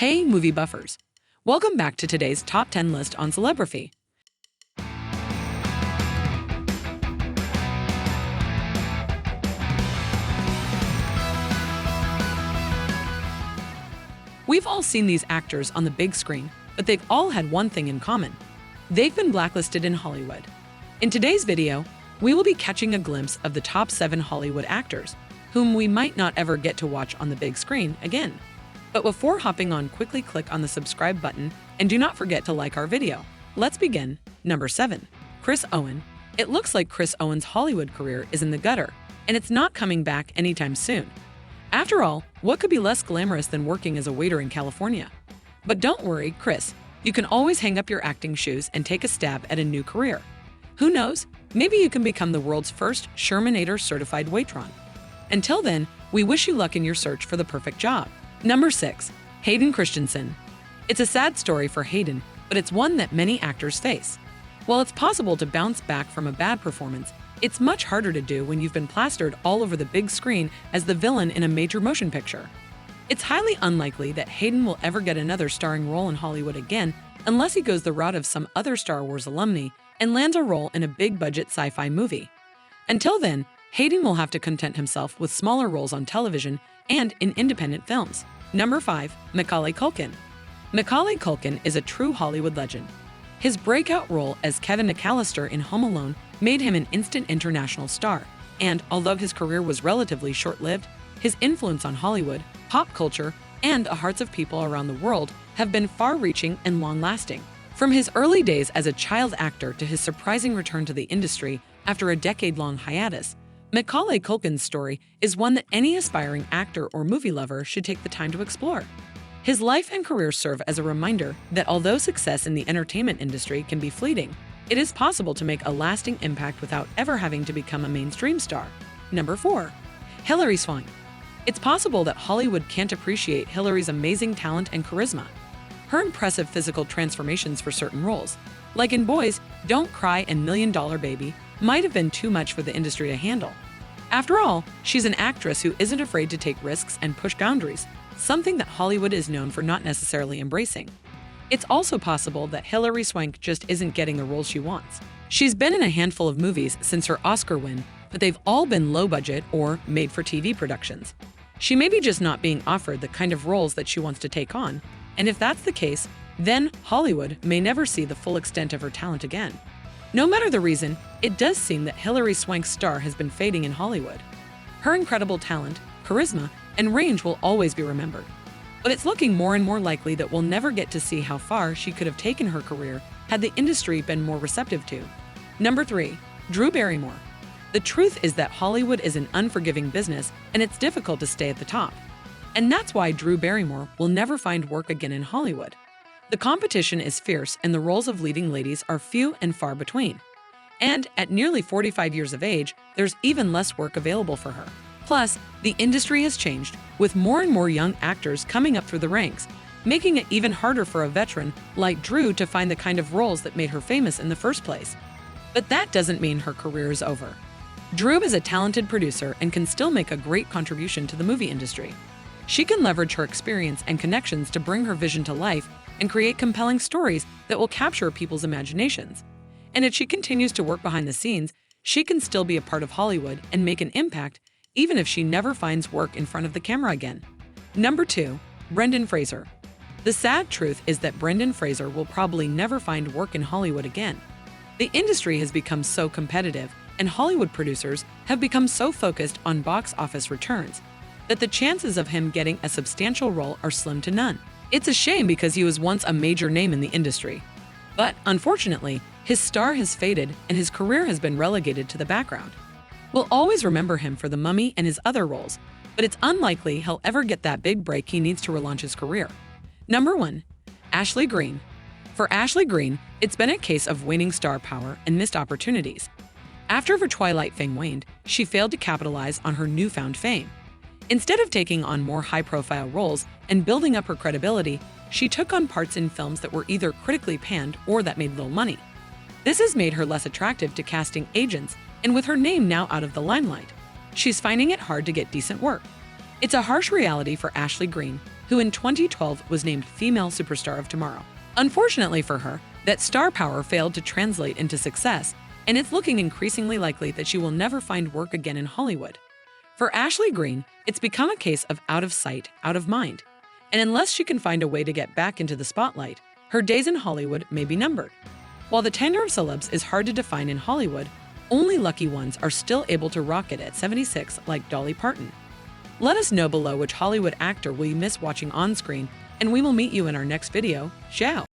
Hey, movie buffers! Welcome back to today's top 10 list on celebraphy. We've all seen these actors on the big screen, but they've all had one thing in common. They've been blacklisted in Hollywood. In today's video, we will be catching a glimpse of the top 7 Hollywood actors, whom we might not ever get to watch on the big screen again. But before hopping on, quickly click on the subscribe button and do not forget to like our video. Let's begin. Number 7. Chris Owen. It looks like Chris Owen's Hollywood career is in the gutter, and it's not coming back anytime soon. After all, what could be less glamorous than working as a waiter in California? But don't worry, Chris. You can always hang up your acting shoes and take a stab at a new career. Who knows? Maybe you can become the world's first Shermanator certified waitress. Until then, we wish you luck in your search for the perfect job. Number 6. Hayden Christensen. It's a sad story for Hayden, but it's one that many actors face. While it's possible to bounce back from a bad performance, it's much harder to do when you've been plastered all over the big screen as the villain in a major motion picture. It's highly unlikely that Hayden will ever get another starring role in Hollywood again unless he goes the route of some other Star Wars alumni and lands a role in a big-budget sci-fi movie. Until then, Hayden will have to content himself with smaller roles on television and in independent films. Number 5. Macaulay Culkin. Macaulay Culkin is a true Hollywood legend. His breakout role as Kevin McAllister in Home Alone made him an instant international star, and although his career was relatively short-lived, his influence on Hollywood, pop culture, and the hearts of people around the world have been far-reaching and long-lasting. From his early days as a child actor to his surprising return to the industry after a decade-long hiatus, Macaulay Culkin's story is one that any aspiring actor or movie lover should take the time to explore. His life and career serve as a reminder that although success in the entertainment industry can be fleeting, it is possible to make a lasting impact without ever having to become a mainstream star. Number 4. Hilary Swank. It's possible that Hollywood can't appreciate Hilary's amazing talent and charisma. Her impressive physical transformations for certain roles, like in Boys, Don't Cry and $1 Million Baby, might have been too much for the industry to handle. After all, she's an actress who isn't afraid to take risks and push boundaries, something that Hollywood is known for not necessarily embracing. It's also possible that Hilary Swank just isn't getting the role she wants. She's been in a handful of movies since her Oscar win, but they've all been low-budget or made-for-TV productions. She may be just not being offered the kind of roles that she wants to take on, and if that's the case, then Hollywood may never see the full extent of her talent again. No matter the reason, it does seem that Hilary Swank's star has been fading in Hollywood. Her incredible talent, charisma, and range will always be remembered. But it's looking more and more likely that we'll never get to see how far she could have taken her career had the industry been more receptive to. Number 3. Drew Barrymore. The truth is that Hollywood is an unforgiving business and it's difficult to stay at the top. And that's why Drew Barrymore will never find work again in Hollywood. The competition is fierce and the roles of leading ladies are few and far between. And at nearly 45 years of age, there's even less work available for her. Plus, the industry has changed, with more and more young actors coming up through the ranks, making it even harder for a veteran like Drew to find the kind of roles that made her famous in the first place. But that doesn't mean her career is over. Drew is a talented producer and can still make a great contribution to the movie industry. She can leverage her experience and connections to bring her vision to life and create compelling stories that will capture people's imaginations. And if she continues to work behind the scenes, she can still be a part of Hollywood and make an impact, even if she never finds work in front of the camera again. Number 2. Brendan Fraser. The sad truth is that Brendan Fraser will probably never find work in Hollywood again. The industry has become so competitive, and Hollywood producers have become so focused on box office returns that the chances of him getting a substantial role are slim to none. It's a shame because he was once a major name in the industry. But unfortunately, his star has faded and his career has been relegated to the background. We'll always remember him for The Mummy and his other roles, but it's unlikely he'll ever get that big break he needs to relaunch his career. Number 1. Ashley Greene. For Ashley Greene, it's been a case of waning star power and missed opportunities. After her Twilight fame waned, she failed to capitalize on her newfound fame. Instead of taking on more high-profile roles and building up her credibility, she took on parts in films that were either critically panned or that made little money. This has made her less attractive to casting agents, and with her name now out of the limelight, she's finding it hard to get decent work. It's a harsh reality for Ashley Greene, who in 2012 was named Female Superstar of Tomorrow. Unfortunately for her, that star power failed to translate into success, and it's looking increasingly likely that she will never find work again in Hollywood. For Ashley Greene, it's become a case of out of sight, out of mind. And unless she can find a way to get back into the spotlight, her days in Hollywood may be numbered. While the tenure of celebs is hard to define in Hollywood, only lucky ones are still able to rock it at 76 like Dolly Parton. Let us know below which Hollywood actor will you miss watching on screen, and we will meet you in our next video. Ciao!